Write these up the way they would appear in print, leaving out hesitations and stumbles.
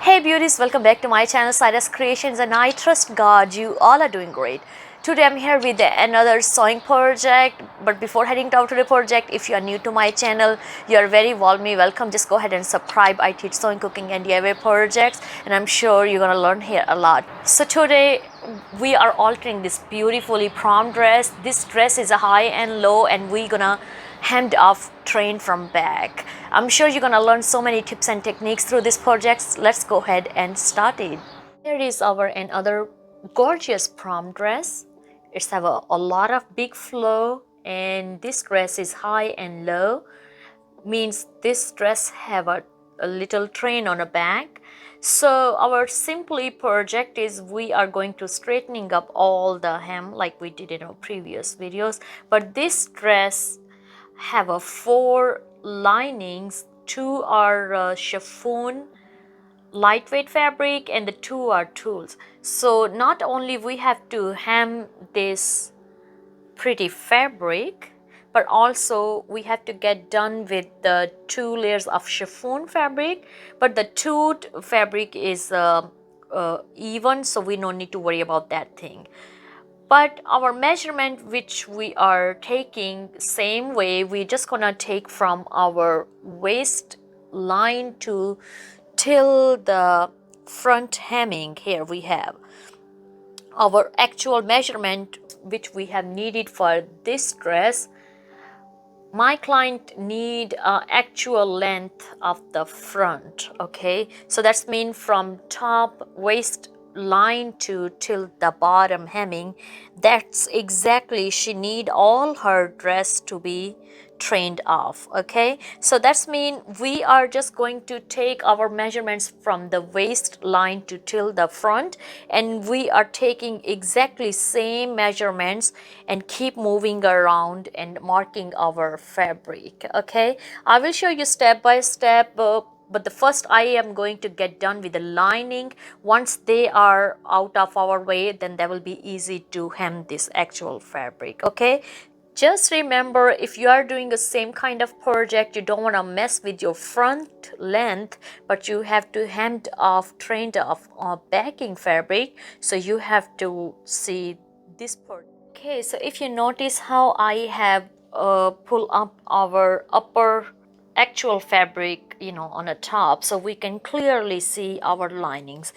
Hey beauties, welcome back to my channel Cyrus Creations, and I trust God you all are doing great. Today I'm here with another sewing project, but before heading down to the project, if you are new to my channel, you are very warmly welcome. Just go ahead and subscribe. I teach sewing, cooking and DIY projects, and I'm sure you're gonna learn here a lot. So today we are altering this beautifully prom dress. This dress is a high and low, and we're gonna hemmed off train from back. I'm sure you're gonna learn so many tips and techniques through this project. Let's go ahead and start it. Here is our another gorgeous prom dress. It's have a lot of big flow, and this dress is high and low, means this dress have a little train on the back. So our simply project is we are going to straightening up all the hem like we did in our previous videos, but this dress have a 4 linings. 2 are chiffon lightweight fabric and the 2 are tulles. So not only we have to hem this pretty fabric, but also we have to get done with the 2 layers of chiffon fabric, but the toot fabric is even, so we don't need to worry about that thing. But our measurement which we are taking same way, we're just gonna take from our waist line to till the front hemming. Here we have our actual measurement which we have needed for this dress. My client need actual length of the front, okay? So that's mean from top waist line to till the bottom hemming. That's exactly she need all her dress to be trained off, okay? So that's mean we are just going to take our measurements from the waist line to till the front, and we are taking exactly same measurements and keep moving around and marking our fabric, okay? I will show you step by step, but the first I am going to get done with the lining. Once they are out of our way, then that will be easy to hem this actual fabric, okay? Just remember, if you are doing the same kind of project, you don't want to mess with your front length, but you have to hem off, trained off backing fabric. So you have to see this part. Okay, so if you notice how I have pulled up our upper actual fabric, on the top, so we can clearly see our linings.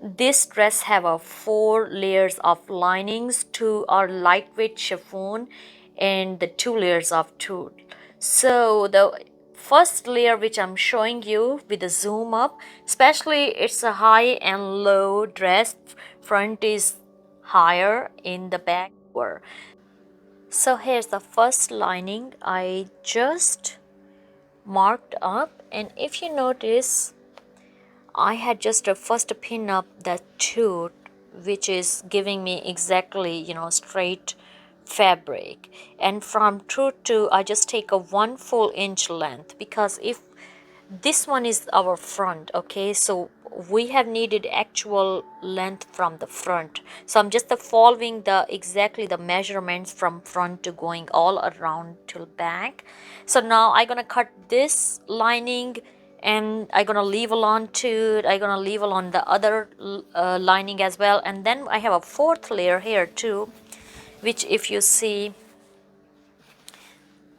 This dress have a 4 layers of linings. 2 are lightweight chiffon and the 2 layers of tulle. So the first layer which I'm showing you with the zoom up, especially it's a high and low dress. Front is higher, in the back lower. So here's the first lining I just marked up, and if you notice, I had just a first pin up that toot, which is giving me exactly straight fabric, and from toot to I just take a 1 full inch length, because if this one is our front, okay, so we have needed actual length from the front. So I'm just following exactly the measurements from front to going all around till back. So now I'm gonna cut this lining, and I'm gonna leave along to I'm gonna leave along the other lining as well. And then I have a 4th layer here too, which if you see,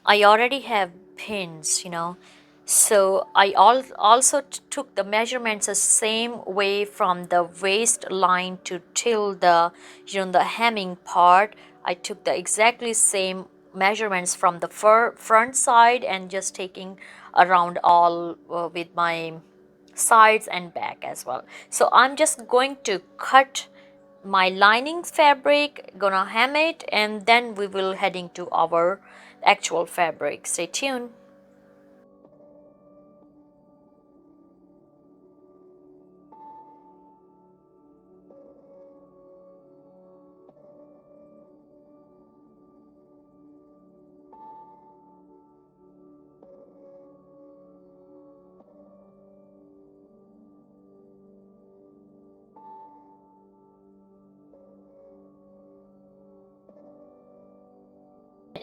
I already have pins, so I also took the measurements the same way from the waist line to till the the hemming part. I took the exactly same measurements from the front side, and just taking around all with my sides and back as well. So I'm just going to cut my lining fabric, gonna hem it, and then we will heading to our actual fabric. Stay tuned.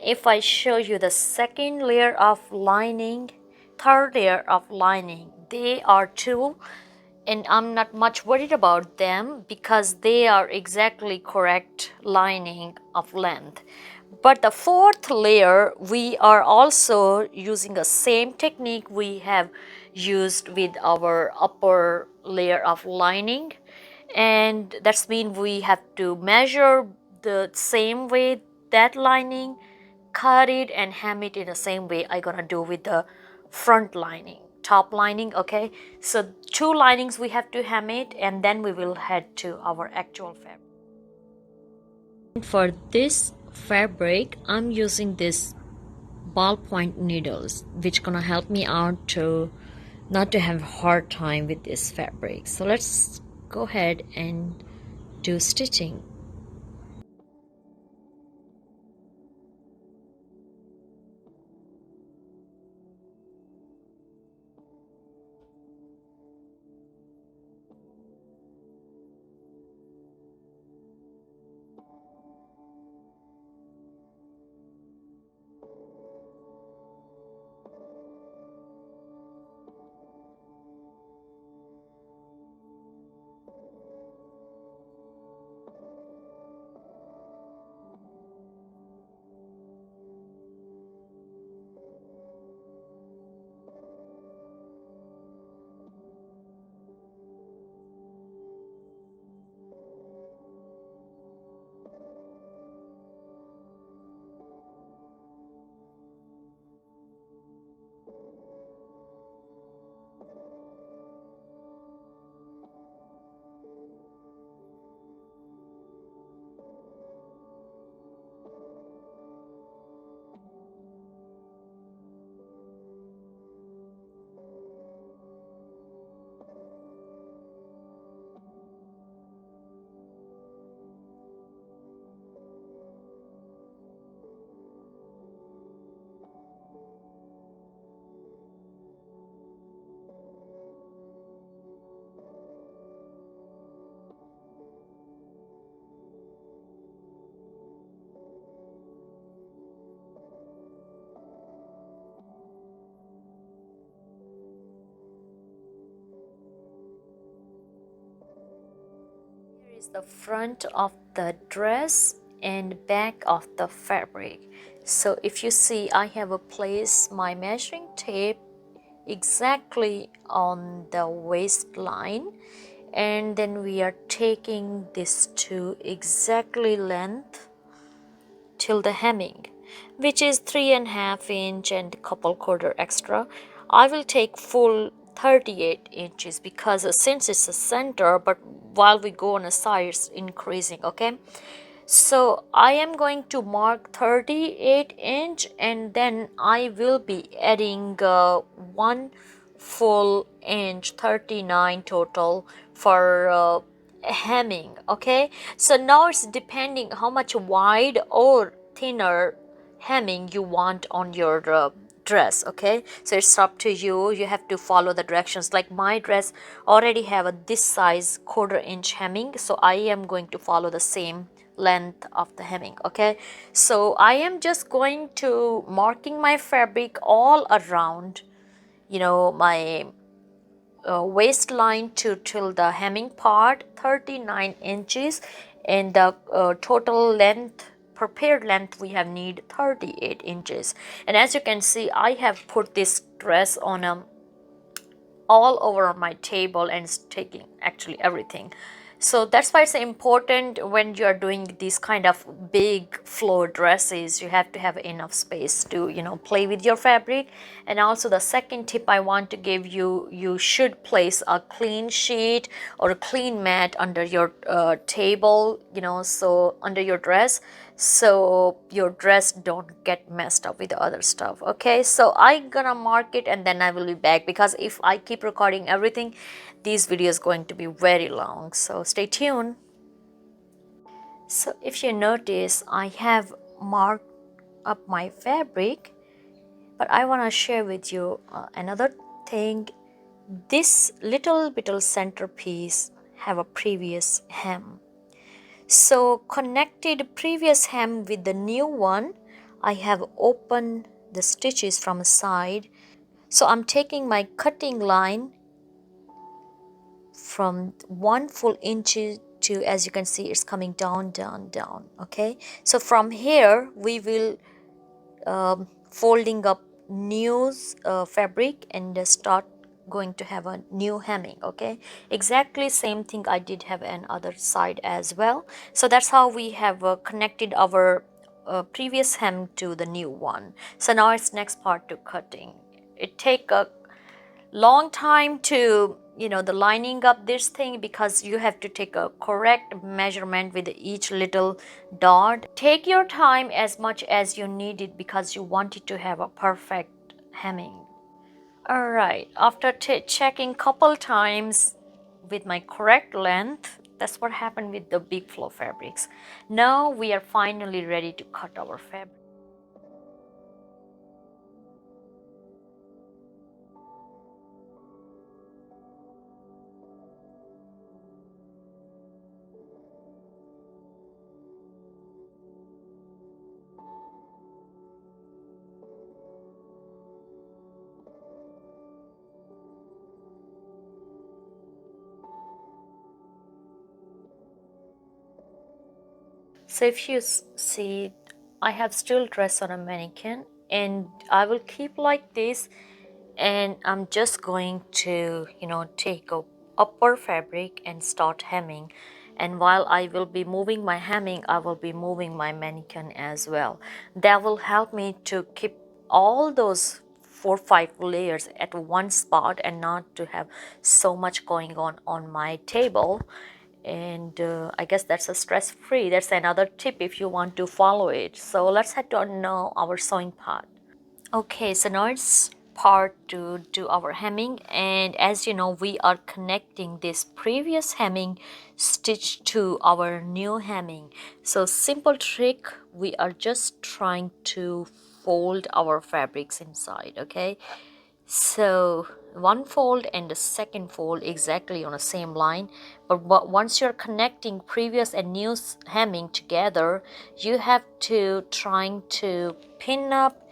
If I show you the second layer of lining, third layer of lining, they are tulle, and I'm not much worried about them because they are exactly correct lining of length. But the fourth layer, we are also using the same technique we have used with our upper layer of lining, and that's mean we have to measure the same way that lining, cut it and hem it in the same way I gonna do with the front lining, top lining. Okay, so two linings we have to hem it, and then we will head to our actual fabric. For this fabric, I'm using this ballpoint needles, which gonna help me out to not to have a hard time with this fabric. So let's go ahead and do stitching. Here is the front of the dress and back of the fabric. So if you see, I have placed my measuring tape exactly on the waistline, and then we are taking this to exactly length till the hemming, which is 3.5 inch and couple quarter extra. I will take full 38 inches because since it's a center, but while we go on a side it's increasing. Okay, so I am going to mark 38 inch, and then I will be adding one full inch, 39 total for hemming. Okay, so now it's depending how much wide or thinner hemming you want on your dress. Okay, so it's up to you. You have to follow the directions. Like my dress already have a this size quarter-inch hemming, so I am going to follow the same length of the hemming. Okay, so I am just going to marking my fabric all around, my waistline to till the hemming part, 39 inches, and the total length, prepared length, we have need 38 inches. And as you can see, I have put this dress on all over my table, and it's taking actually everything. So that's why it's important when you're doing these kind of big floor dresses, you have to have enough space to play with your fabric. And also the second tip I want to give you, you should place a clean sheet or a clean mat under your table, so under your dress, so your dress don't get messed up with the other stuff. Okay, so I'm gonna mark it and then I will be back, because if I keep recording everything, this video is going to be very long, so stay tuned. So if you notice, I have marked up my fabric, but I want to share with you another thing. This little centerpiece have a previous hem, so connected previous hem with the new one, I have opened the stitches from a side. So I'm taking my cutting line from 1 full inch to, as you can see, it's coming down, down, down. Okay, so from here we will folding up new fabric and start going to have a new hemming. Okay, exactly same thing I did have an other side as well. So that's how we have connected our previous hem to the new one. So now it's next part to cutting. It take a long time to, you know, the lining up this thing, because you have to take a correct measurement with each little dot. Take your time as much as you need it, because you want it to have a perfect hemming. All right, after checking couple times with my correct length, that's what happened with the big flow fabrics. Now we are finally ready to cut our fabric. So if you see, I have still dress on a mannequin, and I will keep like this, and I'm just going to, you know, take a upper fabric and start hemming. And while I will be moving my hemming, I will be moving my mannequin as well. That will help me to keep all those 4 5 layers at one spot and not to have so much going on my table. And I guess that's a stress free. That's another tip if you want to follow it. So let's head to now our sewing part. Okay, so now it's part to do our hemming, and as you know, we are connecting this previous hemming stitch to our new hemming. So simple trick, we are just trying to fold our fabrics inside. Okay, so one fold and the second fold exactly on the same line, but once you're connecting previous and new hemming together, you have to trying to pin up,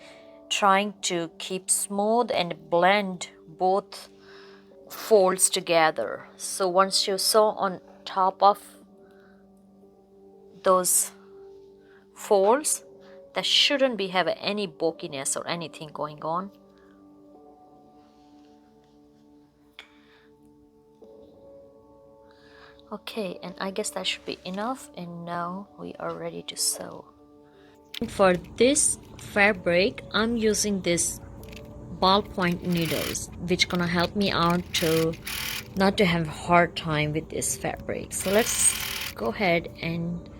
trying to keep smooth and blend both folds together. So once you sew on top of those folds, that shouldn't be have any bulkiness or anything going on. Okay, and I guess that should be enough, and now we are ready to sew. For this fabric, I'm using this ballpoint needles, which gonna help me out to not to have a hard time with this fabric. So let's go ahead and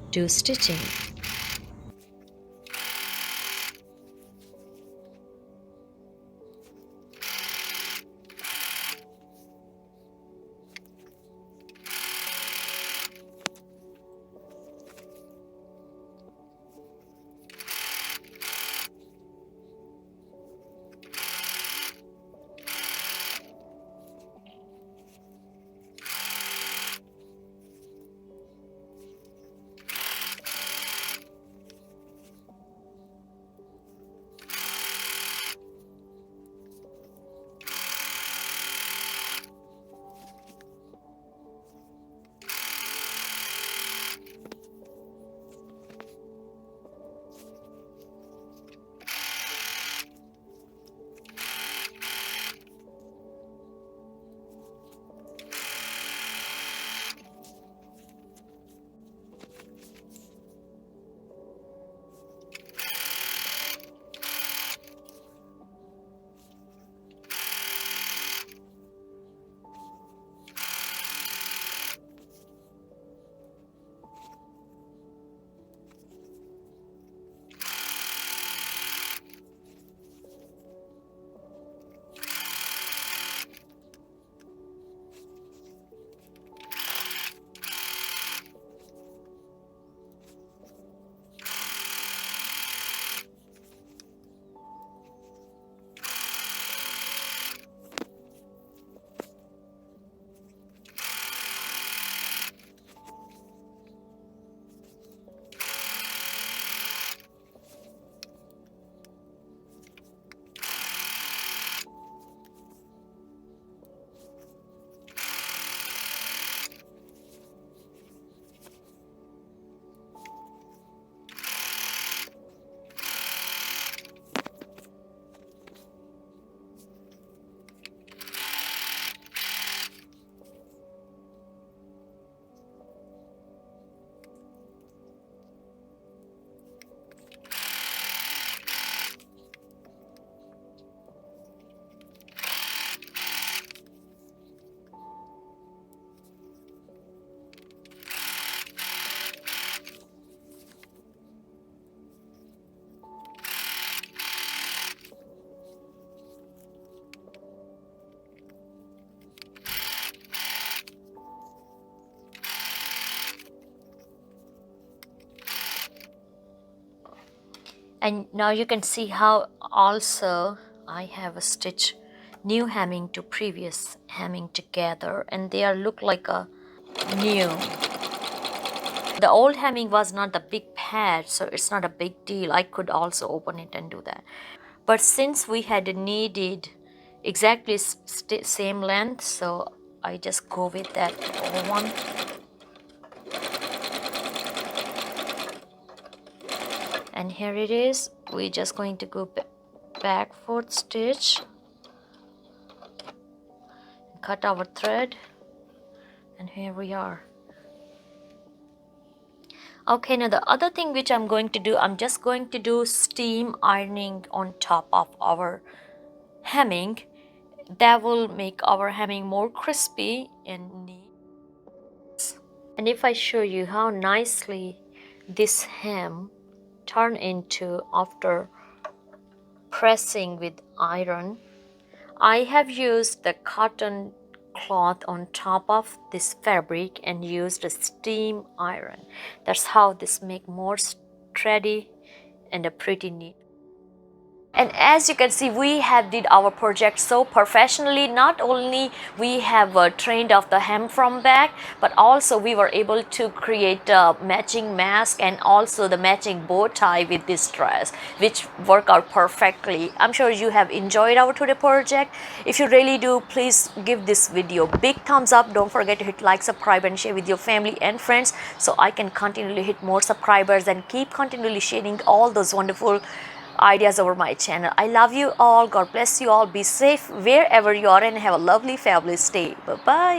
do stitching. And now you can see how also I have a stitch new hemming to previous hemming together, and they are look like a new. The old hemming was not the big pad, so it's not a big deal. I could also open it and do that. But since we had needed exactly same length, so I just go with that one. And here it is. We're just going to go back fourth stitch, cut our thread, and here we are. Okay, now the other thing which I'm going to do, I'm just going to do steam ironing on top of our hemming. That will make our hemming more crispy and neat. And if I show you how nicely this hem turn into after pressing with iron, I have used the cotton cloth on top of this fabric and used a steam iron. That's how this make more sturdy and a pretty neat. And as you can see, we have did our project so professionally. Not only we have trained off the hem from back, but also we were able to create a matching mask and also the matching bow tie with this dress, which work out perfectly. I'm sure you have enjoyed our today project. If you really do, please give this video big thumbs up. Don't forget to hit like, subscribe and share with your family and friends, so I can continually hit more subscribers and keep continually sharing all those wonderful ideas over my channel. I love you all. God bless you all. Be safe wherever you are and have a lovely, fabulous day. Bye-bye.